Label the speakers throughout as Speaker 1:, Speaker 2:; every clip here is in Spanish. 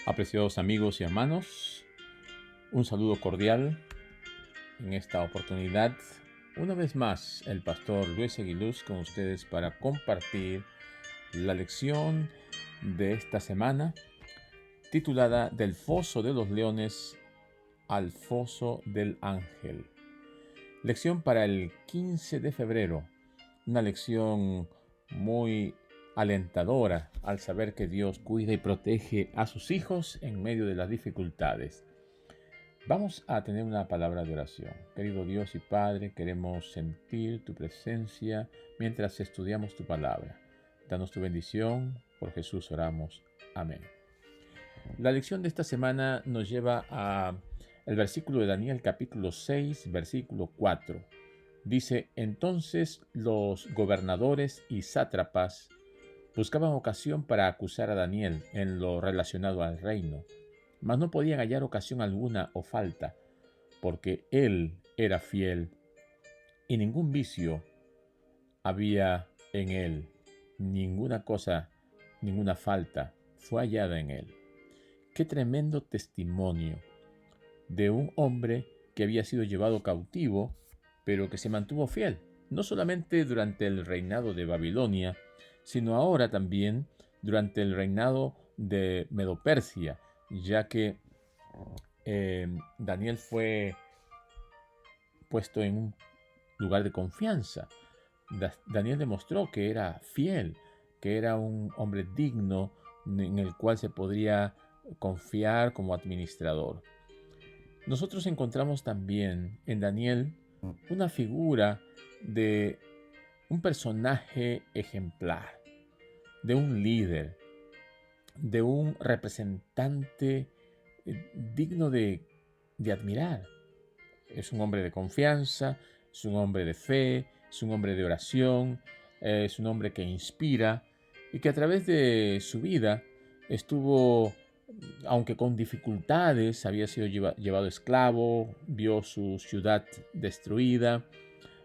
Speaker 1: Apreciados amigos y hermanos, un saludo cordial en esta oportunidad. Una vez más, el pastor Luis Aguiluz con ustedes para compartir la lección de esta semana titulada Del foso de los leones al foso del ángel. Lección para el 15 de febrero. Una lección muy alentadora al saber que Dios cuida y protege a sus hijos en medio de las dificultades. Vamos a tener una palabra de oración. Querido Dios y Padre, queremos sentir tu presencia mientras estudiamos tu palabra. Danos tu bendición. Por Jesús oramos. Amén. La lección de esta semana nos lleva a el versículo de Daniel capítulo 6, versículo 4. Dice: entonces los gobernadores y sátrapas buscaban ocasión para acusar a Daniel en lo relacionado al reino, mas no podían hallar ocasión alguna o falta, porque él era fiel y ningún vicio había en él, ninguna cosa, ninguna falta fue hallada en él. Qué tremendo testimonio de un hombre que había sido llevado cautivo, pero que se mantuvo fiel, no solamente durante el reinado de Babilonia, sino ahora también durante el reinado de Medo-Persia, ya que Daniel fue puesto en un lugar de confianza. Daniel demostró que era fiel, que era un hombre digno en el cual se podría confiar como administrador. Nosotros encontramos también en Daniel una figura de un personaje ejemplar, de un líder, de un representante digno de admirar. Es un hombre de confianza, es un hombre de fe, es un hombre de oración, es un hombre que inspira y que a través de su vida estuvo, aunque con dificultades, había sido llevado esclavo, vio su ciudad destruida,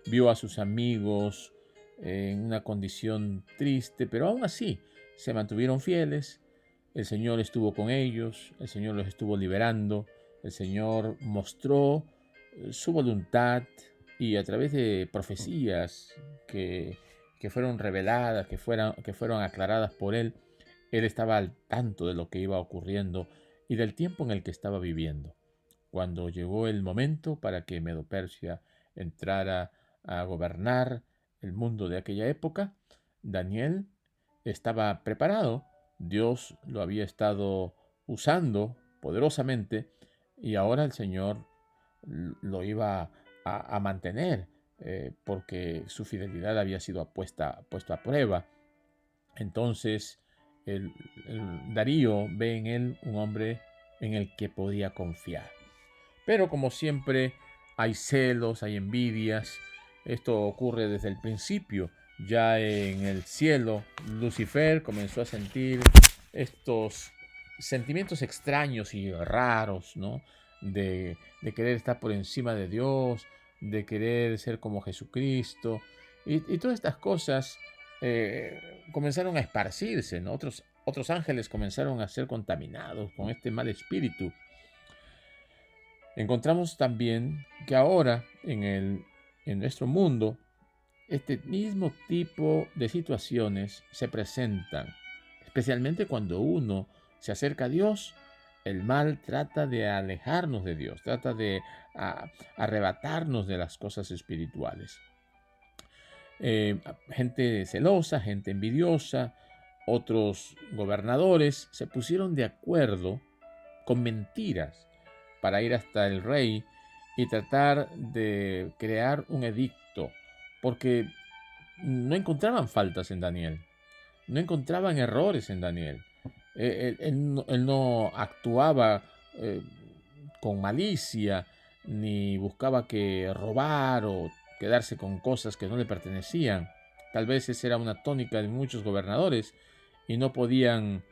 Speaker 1: vio a sus amigos en una condición triste, pero aún así se mantuvieron fieles. El Señor estuvo con ellos, el Señor los estuvo liberando, el Señor mostró su voluntad y a través de profecías que fueron reveladas, que fueron aclaradas por él estaba al tanto de lo que iba ocurriendo y del tiempo en el que estaba viviendo. Cuando llegó el momento para que Medo-Persia entrara a gobernar el mundo de aquella época, Daniel estaba preparado. Dios lo había estado usando poderosamente y ahora el Señor lo iba a mantener porque su fidelidad había sido puesta a prueba. Entonces Darío ve en él un hombre en el que podía confiar. Pero como siempre hay celos, hay envidias. Esto ocurre desde el principio. Ya en el cielo, Lucifer comenzó a sentir estos sentimientos extraños y raros, ¿no? De querer estar por encima de Dios, de querer ser como Jesucristo. Y todas estas cosas comenzaron a esparcirse, ¿no? Otros ángeles comenzaron a ser contaminados con este mal espíritu. Encontramos también que ahora en nuestro mundo este mismo tipo de situaciones se presentan, especialmente cuando uno se acerca a Dios. El mal trata de alejarnos de Dios, trata de arrebatarnos de las cosas espirituales. Gente celosa, gente envidiosa, otros gobernadores se pusieron de acuerdo con mentiras para ir hasta el rey y tratar de crear un edicto, porque no encontraban faltas en Daniel, no encontraban errores en Daniel. Él no actuaba con malicia, ni buscaba que robar o quedarse con cosas que no le pertenecían. Tal vez esa era una tónica de muchos gobernadores y no podían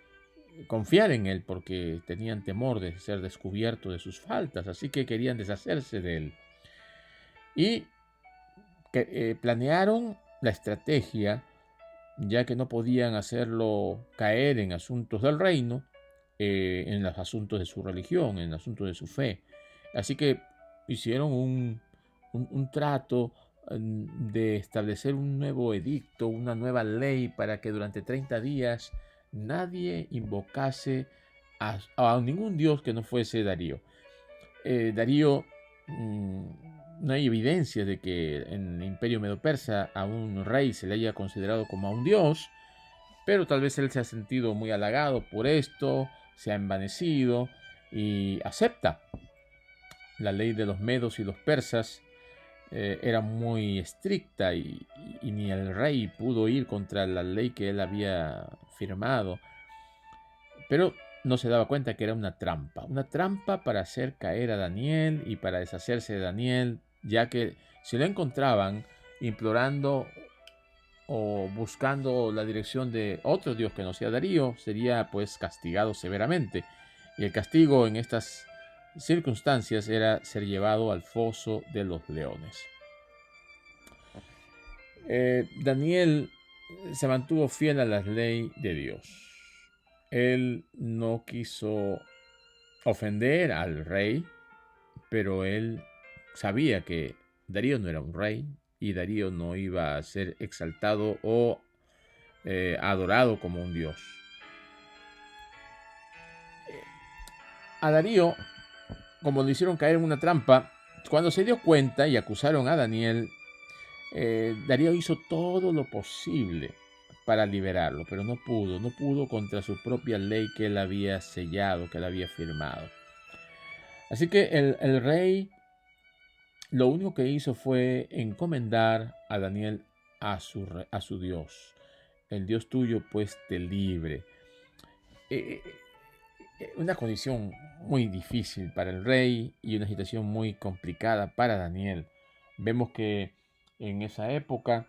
Speaker 1: confiar en él porque tenían temor de ser descubierto de sus faltas, así que querían deshacerse de él. Y planearon la estrategia, ya que no podían hacerlo caer en asuntos del reino, en los asuntos de su religión, en los asuntos de su fe. Así que hicieron un trato de establecer un nuevo edicto, una nueva ley para que durante 30 días nadie invocase a ningún dios que no fuese Darío. Darío, no hay evidencia de que en el imperio medo-persa a un rey se le haya considerado como a un dios, pero tal vez él se ha sentido muy halagado por esto, se ha envanecido y acepta. La ley de los medos y los persas era muy estricta y ni el rey pudo ir contra la ley que él había firmado, pero no se daba cuenta que era una trampa para hacer caer a Daniel y para deshacerse de Daniel, ya que si lo encontraban implorando o buscando la dirección de otro dios que no sea Darío, sería pues castigado severamente. Y el castigo en estas circunstancias era ser llevado al foso de los leones. Daniel se mantuvo fiel a la ley de Dios. Él no quiso ofender al rey, pero él sabía que Darío no era un rey y Darío no iba a ser exaltado o adorado como un dios. A Darío, como lo hicieron caer en una trampa, cuando se dio cuenta y acusaron a Daniel, Darío hizo todo lo posible para liberarlo, pero no pudo contra su propia ley que él había sellado, que él había firmado. Así que el rey lo único que hizo fue encomendar a Daniel a su Dios. El Dios tuyo pues te libre. Una condición muy difícil para el rey y una situación muy complicada para Daniel. Vemos que en esa época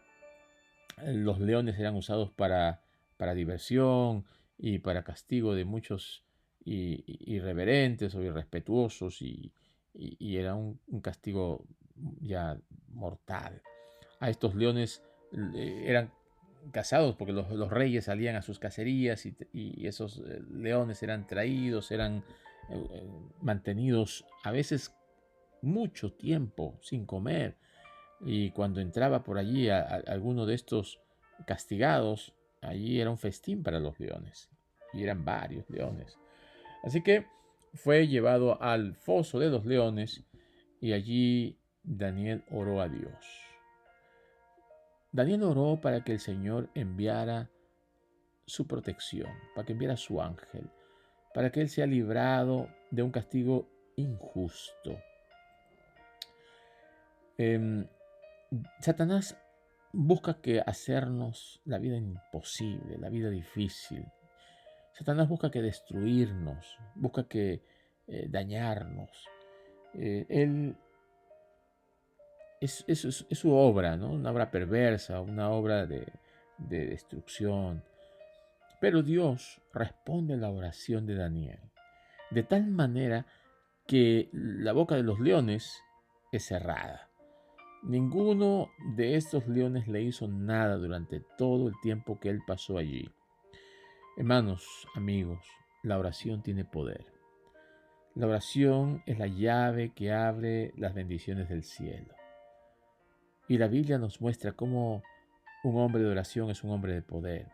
Speaker 1: los leones eran usados para diversión y para castigo de muchos irreverentes o irrespetuosos y era un castigo ya mortal. A estos leones eran cazados porque los reyes salían a sus cacerías y esos leones eran traídos, eran mantenidos a veces mucho tiempo sin comer. Y cuando entraba por allí alguno de estos castigados, allí era un festín para los leones. Y eran varios leones. Así que fue llevado al foso de los leones y allí Daniel oró a Dios. Daniel oró para que el Señor enviara su protección, para que enviara su ángel, para que él sea librado de un castigo injusto. Satanás busca que hacernos la vida imposible, la vida difícil. Satanás busca que destruirnos, busca que dañarnos. Él es su obra, ¿no? Una obra perversa, una obra de destrucción. Pero Dios responde a la oración de Daniel, de tal manera que la boca de los leones es cerrada. Ninguno de estos leones le hizo nada durante todo el tiempo que él pasó allí. Hermanos, amigos, la oración tiene poder. La oración es la llave que abre las bendiciones del cielo. Y la Biblia nos muestra cómo un hombre de oración es un hombre de poder.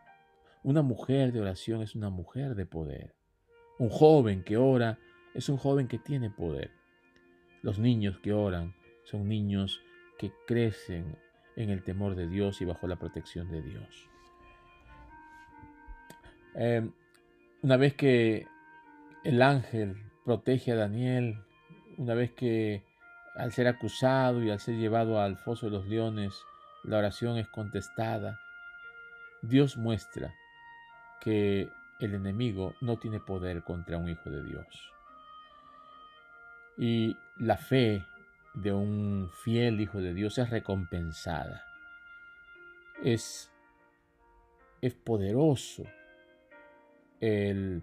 Speaker 1: Una mujer de oración es una mujer de poder. Un joven que ora es un joven que tiene poder. Los niños que oran son niños que crecen en el temor de Dios y bajo la protección de Dios. Una vez que el ángel protege a Daniel, una vez que al ser acusado y al ser llevado al foso de los leones, la oración es contestada, Dios muestra que el enemigo no tiene poder contra un hijo de Dios. Y la fe de un fiel hijo de Dios es recompensada. Es poderoso el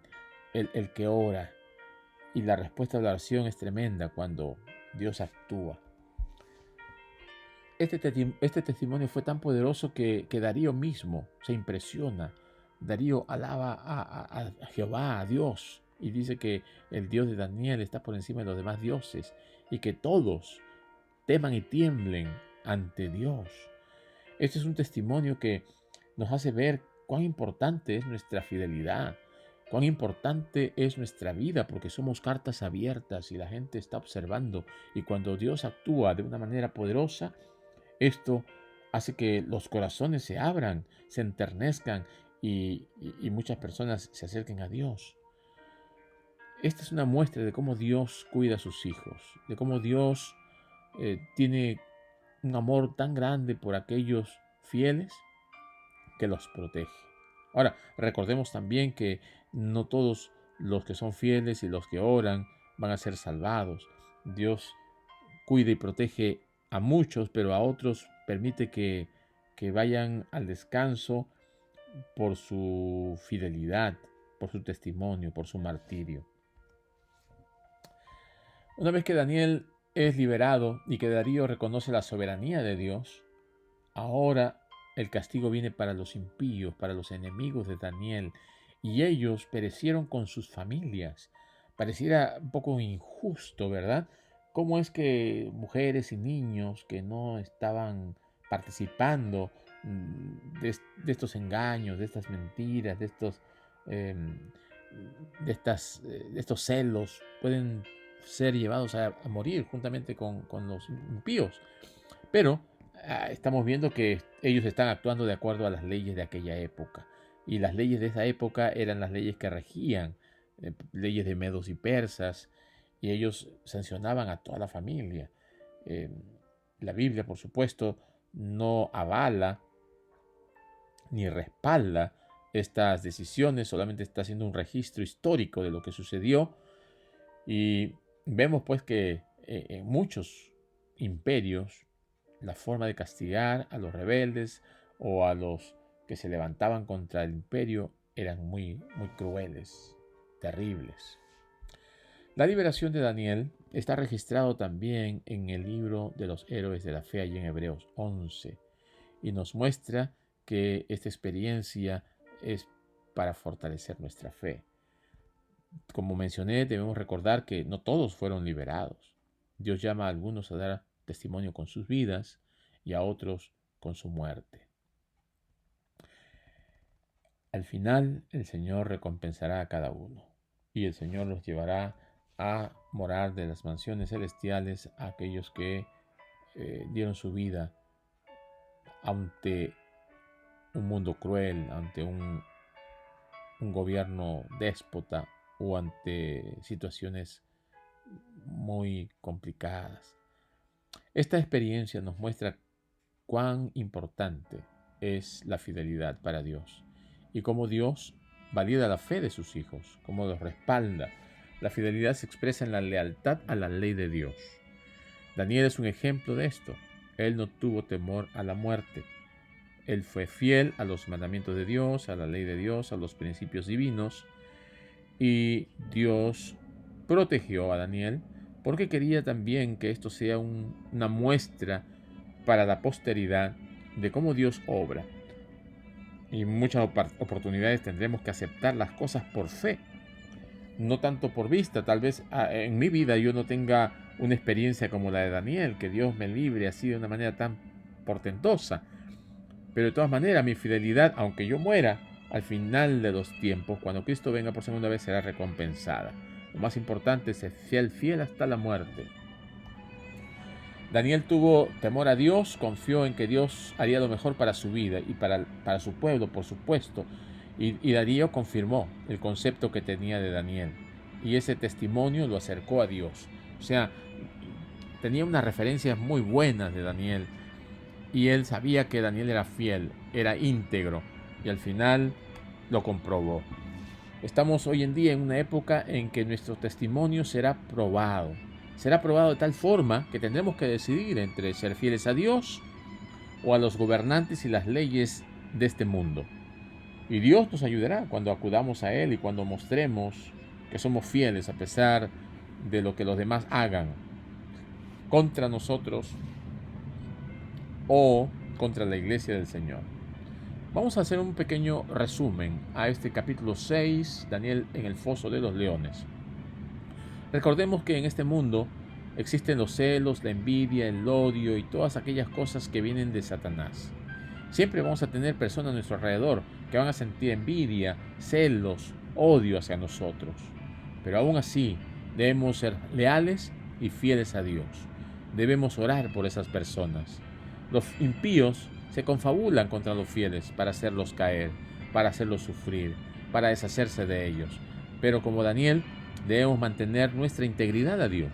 Speaker 1: que ora. Y la respuesta de la oración es tremenda cuando Dios actúa. Este testimonio fue tan poderoso que Darío mismo se impresiona. Darío alaba a Jehová, a Dios, y dice que el Dios de Daniel está por encima de los demás dioses y que todos teman y tiemblen ante Dios. Este es un testimonio que nos hace ver cuán importante es nuestra fidelidad, cuán importante es nuestra vida, porque somos cartas abiertas y la gente está observando. Y cuando Dios actúa de una manera poderosa, esto hace que los corazones se abran, se enternezcan y muchas personas se acerquen a Dios. Esta es una muestra de cómo Dios cuida a sus hijos, de cómo Dios tiene un amor tan grande por aquellos fieles que los protege. Ahora, recordemos también que no todos los que son fieles y los que oran van a ser salvados. Dios cuida y protege a muchos, pero a otros permite que vayan al descanso por su fidelidad, por su testimonio, por su martirio. Una vez que Daniel es liberado y que Darío reconoce la soberanía de Dios, ahora el castigo viene para los impíos, para los enemigos de Daniel, y ellos perecieron con sus familias. Pareciera un poco injusto, ¿verdad? ¿Cómo es que mujeres y niños que no estaban participando de estos engaños, de estas mentiras, de estos celos, pueden ser llevados a morir juntamente con los impíos? Pero estamos viendo que ellos están actuando de acuerdo a las leyes de aquella época. Y las leyes de esa época eran las leyes que regían, leyes de medos y persas, y ellos sancionaban a toda la familia. La Biblia, por supuesto, no avala ni respalda estas decisiones, solamente está haciendo un registro histórico de lo que sucedió. Y vemos pues que en muchos imperios la forma de castigar a los rebeldes o a los que se levantaban contra el imperio eran muy, muy crueles, terribles. La liberación de Daniel está registrado también en el libro de los héroes de la fe, allí en Hebreos 11, y nos muestra que esta experiencia es para fortalecer nuestra fe. Como mencioné, debemos recordar que no todos fueron liberados. Dios llama a algunos a dar testimonio con sus vidas y a otros con su muerte. Al final, el Señor recompensará a cada uno y el Señor los llevará a morar de las mansiones celestiales a aquellos que dieron su vida ante un mundo cruel, ante un gobierno déspota o ante situaciones muy complicadas. Esta experiencia nos muestra cuán importante es la fidelidad para Dios y cómo Dios valida la fe de sus hijos, cómo los respalda. La fidelidad se expresa en la lealtad a la ley de Dios. Daniel es un ejemplo de esto. Él no tuvo temor a la muerte. Él fue fiel a los mandamientos de Dios, a la ley de Dios, a los principios divinos, y Dios protegió a Daniel porque quería también que esto sea una muestra para la posteridad de cómo Dios obra. Y muchas oportunidades tendremos que aceptar las cosas por fe, no tanto por vista. Tal vez en mi vida yo no tenga una experiencia como la de Daniel, que Dios me libre así de una manera tan portentosa. Pero de todas maneras, mi fidelidad, aunque yo muera, al final de los tiempos, cuando Cristo venga por segunda vez, será recompensada. Lo más importante es ser fiel hasta la muerte. Daniel tuvo temor a Dios, confió en que Dios haría lo mejor para su vida y para su pueblo, por supuesto. Y Darío confirmó el concepto que tenía de Daniel. Y ese testimonio lo acercó a Dios. O sea, tenía unas referencias muy buenas de Daniel. Y él sabía que Daniel era fiel, era íntegro. Y al final lo comprobó. Estamos hoy en día en una época en que nuestro testimonio será probado. Será probado de tal forma que tendremos que decidir entre ser fieles a Dios o a los gobernantes y las leyes de este mundo. Y Dios nos ayudará cuando acudamos a Él y cuando mostremos que somos fieles a pesar de lo que los demás hagan contra nosotros o contra la iglesia del Señor. Vamos a hacer un pequeño resumen a este capítulo 6, Daniel en el foso de los leones. Recordemos que en este mundo existen los celos, la envidia, el odio y todas aquellas cosas que vienen de Satanás. Siempre vamos a tener personas a nuestro alrededor que van a sentir envidia, celos, odio hacia nosotros. Pero aún así, debemos ser leales y fieles a Dios. Debemos orar por esas personas. Los impíos se confabulan contra los fieles para hacerlos caer, para hacerlos sufrir, para deshacerse de ellos. Pero como Daniel, debemos mantener nuestra integridad a Dios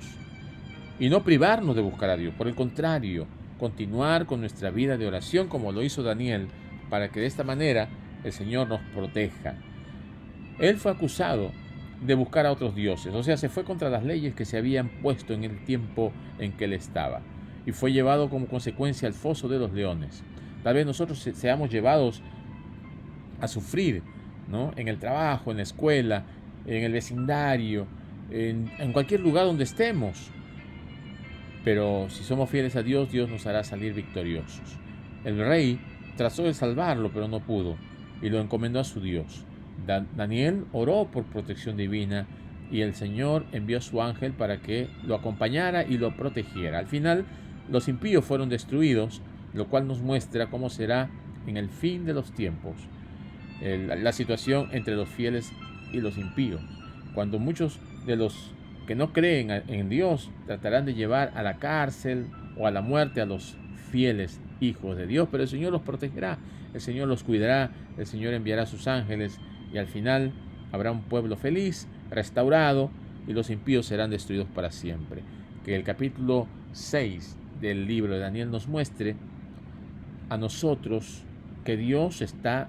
Speaker 1: y no privarnos de buscar a Dios. Por el contrario, continuar con nuestra vida de oración como lo hizo Daniel, para que de esta manera el Señor nos proteja. Él fue acusado de buscar a otros dioses, o sea, se fue contra las leyes que se habían puesto en el tiempo en que él estaba, y fue llevado como consecuencia al foso de los leones. Tal vez nosotros seamos llevados a sufrir, ¿no? En el trabajo, en la escuela, en el vecindario, en cualquier lugar donde estemos. Pero si somos fieles a Dios, Dios nos hará salir victoriosos. El rey trató de salvarlo, pero no pudo, y lo encomendó a su Dios. Daniel oró por protección divina, y el Señor envió a su ángel para que lo acompañara y lo protegiera. Al final, los impíos fueron destruidos, lo cual nos muestra cómo será en el fin de los tiempos la situación entre los fieles y los impíos. Cuando muchos de los que no creen en Dios tratarán de llevar a la cárcel o a la muerte a los fieles hijos de Dios, pero el Señor los protegerá, el Señor los cuidará, el Señor enviará a sus ángeles, y al final habrá un pueblo feliz, restaurado, y los impíos serán destruidos para siempre. Que el capítulo 6 del libro de Daniel nos muestre a nosotros que Dios está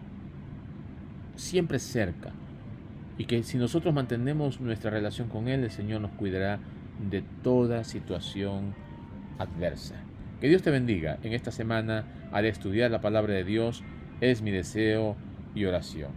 Speaker 1: siempre cerca, y que si nosotros mantenemos nuestra relación con Él, el Señor nos cuidará de toda situación adversa. Que Dios te bendiga. En esta semana, al estudiar la palabra de Dios, es mi deseo y oración.